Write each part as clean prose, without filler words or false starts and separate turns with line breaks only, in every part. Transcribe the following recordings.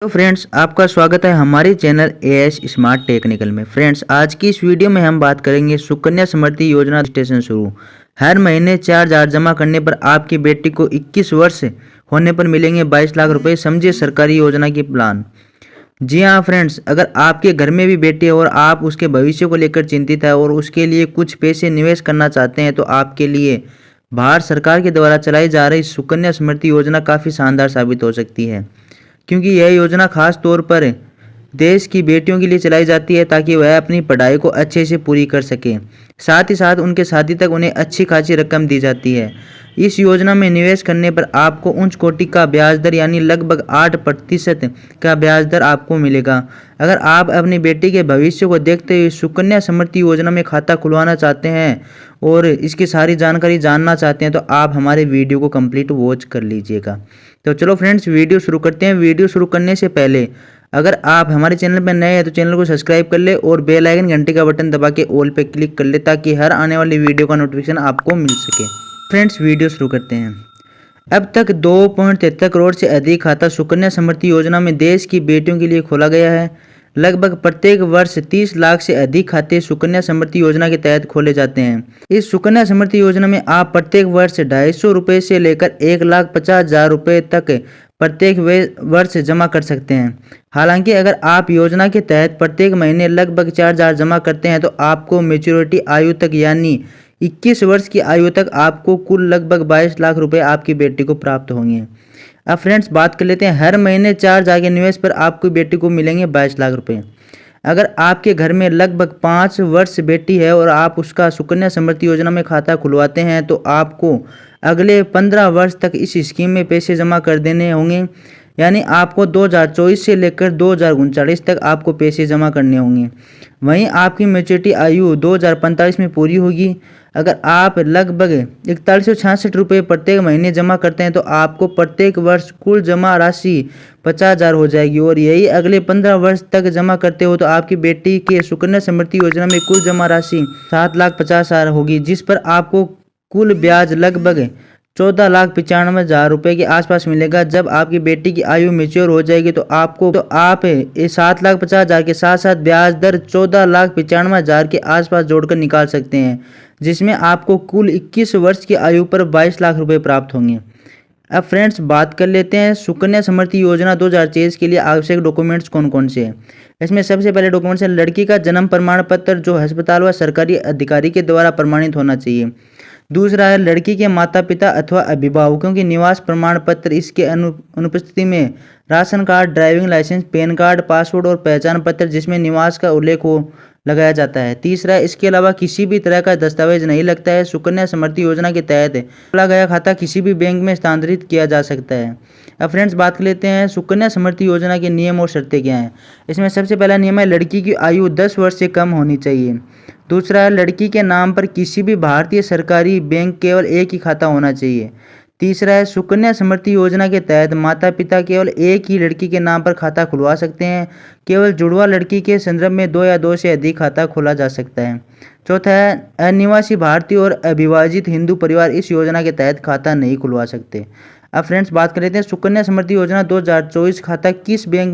तो फ्रेंड्स आपका स्वागत है हमारे चैनल एएस स्मार्ट टेक्निकल में। फ्रेंड्स आज की इस वीडियो में हम बात करेंगे सुकन्या समृद्धि योजना स्टेशन शुरू। हर महीने 4,000 जमा करने पर आपकी बेटी को 21 वर्ष होने पर मिलेंगे 22 लाख रुपए। समझिए सरकारी योजना की प्लान। जी हाँ फ्रेंड्स, अगर आपके घर में भी बेटी है और आप उसके भविष्य को लेकर चिंतित है और उसके लिए कुछ पैसे निवेश करना चाहते हैं तो आपके लिए भारत सरकार के द्वारा चलाई जा रही सुकन्या समृद्धि योजना काफ़ी शानदार साबित हो सकती है, क्योंकि यह योजना खास तौर पर देश की बेटियों के लिए चलाई जाती है ताकि वह अपनी पढ़ाई को अच्छे से पूरी कर सकें। साथ ही साथ उनके शादी तक उन्हें अच्छी खासी रकम दी जाती है। इस योजना में निवेश करने पर आपको उच्च कोटि का ब्याज दर यानी लगभग 8% का ब्याज दर आपको मिलेगा। अगर आप अपनी बेटी के भविष्य को देखते हुए सुकन्या समृद्धि योजना में खाता खुलवाना चाहते हैं और इसकी सारी जानकारी जानना चाहते हैं तो आप हमारे वीडियो को कंप्लीट वॉच कर लीजिएगा। तो चलो फ्रेंड्स वीडियो शुरू करते हैं। वीडियो शुरू करने से पहले अगर आप हमारे चैनल पर नए हैं तो चैनल को सब्सक्राइब कर ले और बेल आइकन घंटे का बटन दबा के ऑल पे क्लिक कर ले ताकि हर आने वाली वीडियो का नोटिफिकेशन आपको मिल सके। फ्रेंड्स वीडियो शुरू करते हैं। अब तक 2.73 करोड़ से अधिक खाता सुकन्या समृद्धि योजना में देश की बेटियों के लिए खोला गया है। लगभग प्रत्येक वर्ष 30 लाख से अधिक खाते सुकन्या समृद्धि योजना के तहत खोले जाते हैं। इस सुकन्या समृद्धि योजना में आप प्रत्येक वर्ष 250 रुपये से लेकर 1,50,000 रुपये तक प्रत्येक वर्ष जमा कर सकते हैं। हालांकि अगर आप योजना के तहत प्रत्येक महीने लगभग 4,000 जमा करते हैं तो आपको मेच्योरिटी आयु तक यानी 21 वर्ष की आयु तक आपको कुल लगभग 22 लाख रुपए आपकी बेटी को प्राप्त होंगे। अब फ्रेंड्स बात कर लेते हैं। हर महीने 4,000 के निवेश पर आपकी बेटी को मिलेंगे 22 लाख रुपए। अगर आपके घर में लगभग 5 वर्ष बेटी है और आप उसका सुकन्या समृद्धि योजना में खाता खुलवाते हैं तो आपको अगले 15 वर्ष तक इस स्कीम में पैसे जमा कर देने होंगे, यानी आपको 2024 से लेकर 2039 तक आपको पैसे जमा करने होंगे। वहीं आपकी मैच्योरिटी आयु 2045 में पूरी होगी। अगर आप लगभग 4166 रुपये प्रत्येक महीने जमा करते हैं तो आपको प्रत्येक वर्ष कुल जमा राशि 50,000 हो जाएगी और यही अगले 15 वर्ष तक जमा करते हो तो आपकी बेटी के सुकन्या समृद्धि योजना में कुल जमा राशि 7,50,000 होगी, जिस पर आपको कुल ब्याज लगभग 14,95,000 रुपये के आसपास मिलेगा। जब आपकी बेटी की आयु मेच्योर हो जाएगी तो आप 7,50,000 के साथ साथ ब्याज दर 14,95,000 के आसपास जोड़कर निकाल सकते हैं, जिसमें आपको कुल 21 वर्ष की आयु पर 22 लाख रुपए प्राप्त होंगे। अब फ्रेंड्स बात कर लेते हैं सुकन्या समृद्धि योजना 2023 के लिए आवश्यक डॉक्यूमेंट्स कौन कौन से हैं। इसमें सबसे पहले डॉक्यूमेंट्स है लड़की का जन्म प्रमाण पत्र जो अस्पताल व सरकारी अधिकारी के द्वारा प्रमाणित होना चाहिए। दूसरा है लड़की के माता पिता अथवा अभिभावकों की निवास प्रमाण पत्र, इसके अनुपस्थिति में ration card, driving licence, PAN card, passport और पहचान पत्र जिसमें निवास का उल्लेख हो लगाया जाता है। तीसरा, इसके अलावा किसी भी तरह का दस्तावेज नहीं लगता है। सुकन्या समृद्धि योजना के तहत खोला गया खाता किसी भी बैंक में स्थानांतरित किया जा सकता है। अब फ्रेंड्स बात कर लेते हैं सुकन्या समृद्धि योजना के नियम और शर्तें क्या हैं। इसमें सबसे पहला नियम है लड़की की आयु 10 वर्ष से कम होनी चाहिए। दूसरा है लड़की के नाम पर किसी भी भारतीय सरकारी बैंक केवल एक ही खाता होना चाहिए। तीसरा है सुकन्या समृद्धि योजना के तहत माता पिता केवल एक ही लड़की के नाम पर खाता खुलवा सकते हैं। केवल जुड़वा लड़की के संदर्भ में 2 या 2 से अधिक खाता खोला जा सकता है। चौथा है अनिवासी भारतीय और अविभाजित हिंदू परिवार इस योजना के तहत खाता नहीं खुलवा सकते। अब फ्रेंड्स बात कर लेते हैं सुकन्या समृद्धि योजना 2024 खाता किस बैंक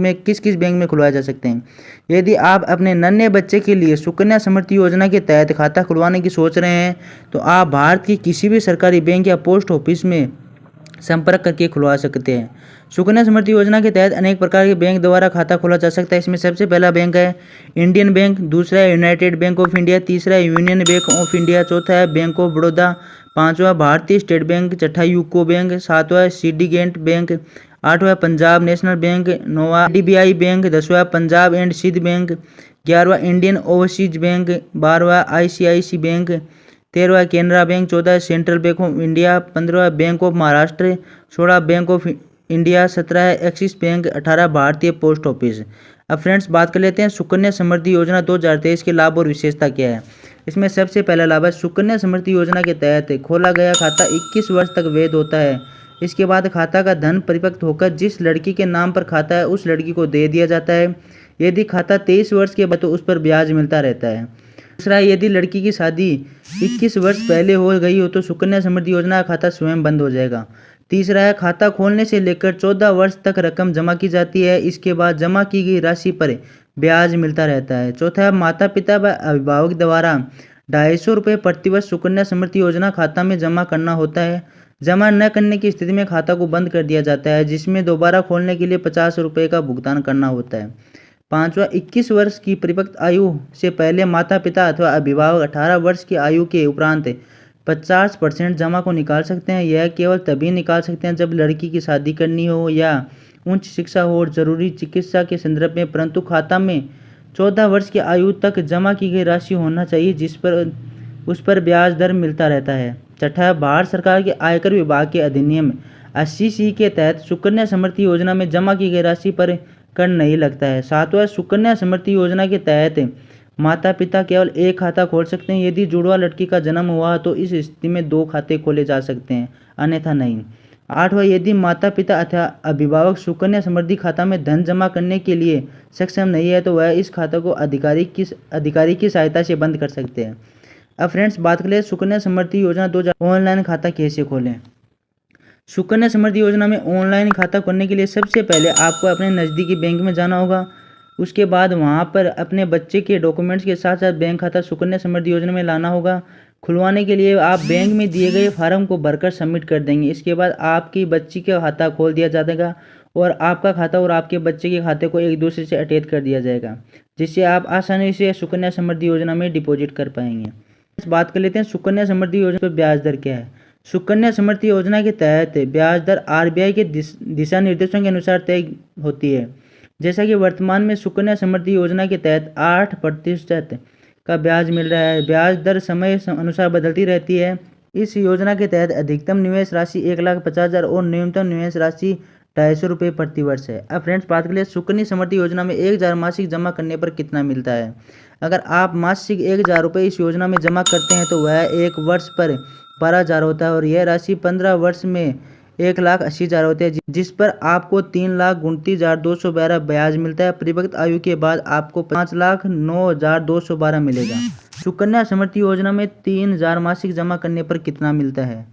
में खुलवाया जा सकते हैं। यदि आप अपने नन्हे बच्चे के लिए सुकन्या समृद्धि योजना के तहत खाता खुलवाने की सोच रहे हैं तो आप भारत की किसी भी सरकारी बैंक या पोस्ट ऑफिस में संपर्क करके खुलवा सकते हैं। सुकन्या समृद्धि योजना के तहत अनेक प्रकार के बैंक द्वारा खाता खोला जा सकता है। इसमें सबसे पहला बैंक है इंडियन बैंक, दूसरा है यूनाइटेड बैंक ऑफ इंडिया, तीसरा है यूनियन बैंक ऑफ इंडिया, चौथा है बैंक ऑफ बड़ौदा, पांचवा भारतीय स्टेट बैंक, छठा यूको बैंक, सातवां सिंडिकेट बैंक, आठवां पंजाब नेशनल बैंक, नौवां डीबीआई बैंक, दसवां पंजाब एंड सिंध बैंक, 11वां इंडियन ओवरसीज बैंक, 12वां आईसीआईसी बैंक, 13वां Canara bank, 14 central bank of India, 15वां bank of Maharashtra, 16 bank of India, 17 है एक्सिस बैंक, 18 भारतीय पोस्ट ऑफिस। अब फ्रेंड्स बात कर लेते हैं सुकन्या समृद्धि योजना 2023 के लाभ और विशेषता क्या है। इसमें सबसे पहला लाभ है सुकन्या समृद्धि योजना के तहत खोला गया खाता 21 वर्ष तक वैध होता है। इसके बाद खाता का धन परिपक्व होकर जिस लड़की के नाम पर खाता है उस लड़की को दे दिया जाता है। यदि खाता 23 वर्ष के बाद तो उस पर ब्याज मिलता रहता है। दूसरा, यदि लड़की की शादी 21 वर्ष पहले हो गई हो तो सुकन्या समृद्धि योजना का खाता स्वयं बंद हो जाएगा। तीसरा है खाता खोलने से लेकर 14 वर्ष तक रकम जमा की जाती है। इसके बाद जमा की गई राशि पर ब्याज मिलता रहता है। चौथा है माता पिता व अभिभावक द्वारा 250 रुपये प्रतिवर्ष सुकन्या समृद्धि योजना खाता में जमा करना होता है। जमा न करने की स्थिति में खाता को बंद कर दिया जाता है, जिसमें दोबारा खोलने के लिए 50 रुपये का भुगतान करना होता है। पाँचवा, 21 वर्ष की परिपक्व आयु से पहले माता पिता अथवा अभिभावक 18 वर्ष की आयु के उपरांत 50% जमा को निकाल सकते हैं। यह केवल तभी निकाल सकते हैं जब लड़की की शादी करनी हो या उच्च शिक्षा हो और जरूरी चिकित्सा के संदर्भ में, परंतु खाता में 14 वर्ष की आयु तक जमा की गई राशि होना चाहिए जिस पर उस पर ब्याज दर मिलता रहता है। छठा, भारत सरकार के आयकर विभाग के अधिनियम 80C के तहत सुकन्या समृद्धि योजना में जमा की गई राशि पर कर नहीं लगता है। सातवां, सुकन्या समृद्धि योजना के तहत माता पिता केवल एक खाता खोल सकते हैं। यदि जुड़वा लड़की का जन्म हुआ तो इस स्थिति में 2 खाते खोले जा सकते हैं, अन्यथा नहीं। आठवां, यदि माता पिता अथवा अभिभावक सुकन्या समृद्धि खाता में धन जमा करने के लिए सक्षम नहीं है तो वह इस खाता को अधिकारी की सहायता से बंद कर सकते हैं। अब फ्रेंड्स बात करें सुकन्या समृद्धि योजना 2000 ऑनलाइन खाता कैसे खोलें। सुकन्या समृद्धि योजना में ऑनलाइन खाता खोलने के लिए सबसे पहले आपको अपने नज़दीकी बैंक में जाना होगा। उसके बाद वहां पर अपने बच्चे के डॉक्यूमेंट्स के साथ साथ बैंक खाता सुकन्या समृद्धि योजना में लाना होगा। खुलवाने के लिए आप बैंक में दिए गए फार्म को भरकर सबमिट कर देंगे। इसके बाद आपकी बच्ची का खाता खोल दिया जाएगा और आपका खाता और आपके बच्चे के खाते को एक दूसरे से अटैच कर दिया जाएगा, जिससे आप आसानी से सुकन्या समृद्धि योजना में डिपॉजिट कर पाएंगे। बात कर लेते हैं सुकन्या समृद्धि योजना पर ब्याज दर क्या है। सुकन्या समृद्धि योजना के तहत ब्याज दर RBI के दिशा निर्देशों के अनुसार तय होती है। जैसा कि वर्तमान में सुकन्या समृद्धि योजना के तहत 8% का ब्याज मिल रहा है। ब्याज दर समय अनुसार बदलती रहती है। इस योजना के तहत अधिकतम निवेश राशि 1,50,000 और न्यूनतम निवेश राशि 250 रुपये प्रति वर्ष है। अब फ्रेंड्स बात करें सुकन्या समृद्धि योजना में 1000 मासिक जमा करने पर कितना मिलता है। अगर आप मासिक 1000 रुपये इस योजना में जमा करते हैं तो वह 1 वर्ष पर 12,000 होता है और यह राशि 15 वर्ष में 1,80,000 होती है, जिस पर आपको 3,29,212 ब्याज मिलता है। परिपक्व आयु के बाद आपको 5,09,212 मिलेगा। सुकन्या समृद्धि योजना में 3,000 मासिक जमा करने पर कितना मिलता है।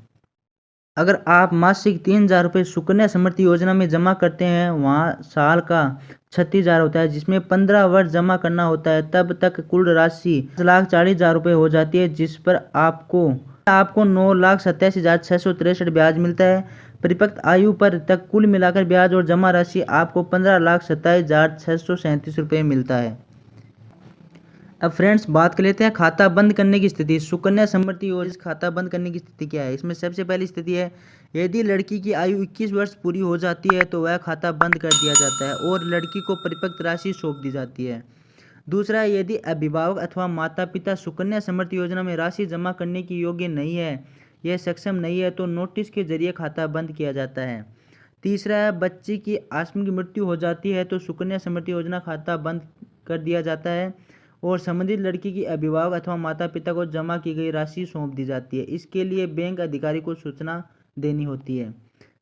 अगर आप मासिक 3,000 रुपये सुकन्या समृद्धि योजना में जमा करते हैं, वहाँ साल का 36,000 होता है, जिसमें 15 वर्ष जमा करना होता है। तब तक कुल राशि 5,40,000 रुपये हो जाती है, जिस पर आपको 9,87,663 ब्याज मिलता है। परिपक्व आयु पर तक कुल मिलाकर ब्याज और जमा राशि आपको 15,27,637 रुपये मिलता है। अब फ्रेंड्स बात कर लेते हैं खाता बंद करने की स्थिति। सुकन्या समृद्धि योजना खाता बंद करने की स्थिति क्या है। इसमें सबसे पहली स्थिति है, यदि लड़की की आयु 21 वर्ष पूरी हो जाती है तो वह खाता बंद कर दिया जाता है और लड़की को परिपक्व राशि सौंप दी जाती है। दूसरा, यदि अभिभावक अथवा माता पिता सुकन्या समृद्धि योजना में राशि जमा करने की योग्य नहीं है, यह सक्षम नहीं है, तो नोटिस के जरिए खाता बंद किया जाता है। तीसरा, बच्ची की आकस्मिक मृत्यु हो जाती है तो सुकन्या समृद्धि योजना खाता बंद कर दिया जाता है और संबंधित लड़की की अभिभावक अथवा माता पिता को जमा की गई राशि सौंप दी जाती है। इसके लिए बैंक अधिकारी को सूचना देनी होती है।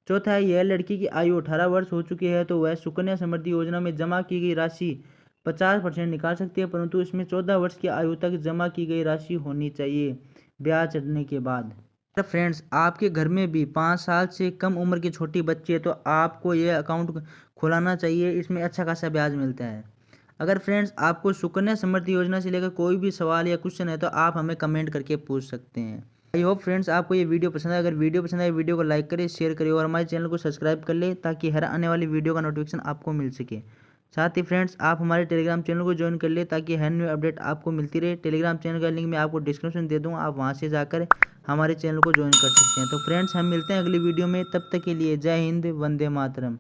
चौथा है, यह लड़की की आयु 18 वर्ष हो चुकी है तो वह सुकन्या समृद्धि योजना में जमा की गई राशि 50% निकाल सकती है, परंतु इसमें 14 वर्ष की आयु तक जमा की गई राशि होनी चाहिए ब्याज चढ़ने के बाद। तो फ्रेंड्स आपके घर में भी 5 साल से कम उम्र की छोटी बच्ची है तो आपको यह अकाउंट खुलाना चाहिए। इसमें अच्छा खासा ब्याज मिलता है। अगर फ्रेंड्स आपको सुकन्या समृद्धि योजना से लेकर कोई भी सवाल या क्वेश्चन है तो आप हमें कमेंट करके पूछ सकते हैं। आई होप फ्रेंड्स आपको ये वीडियो पसंद है। अगर वीडियो पसंद आए वीडियो को लाइक करें, शेयर करें और हमारे चैनल को सब्सक्राइब कर ले ताकि हर आने वाली वीडियो का नोटिफिकेशन आपको मिल सके। साथ ही फ्रेंड्स आप हमारे टेलीग्राम चैनल को ज्वाइन कर ले ताकि हर न्यू अपडेट आपको मिलती रहे। टेलीग्राम चैनल का लिंक मैं आपको डिस्क्रिप्शन दे दूँगा, आप वहाँ से जाकर हमारे चैनल को ज्वाइन कर सकते हैं। तो फ्रेंड्स हम मिलते हैं अगली वीडियो में, तब तक के लिए जय हिंद, वंदे मातरम।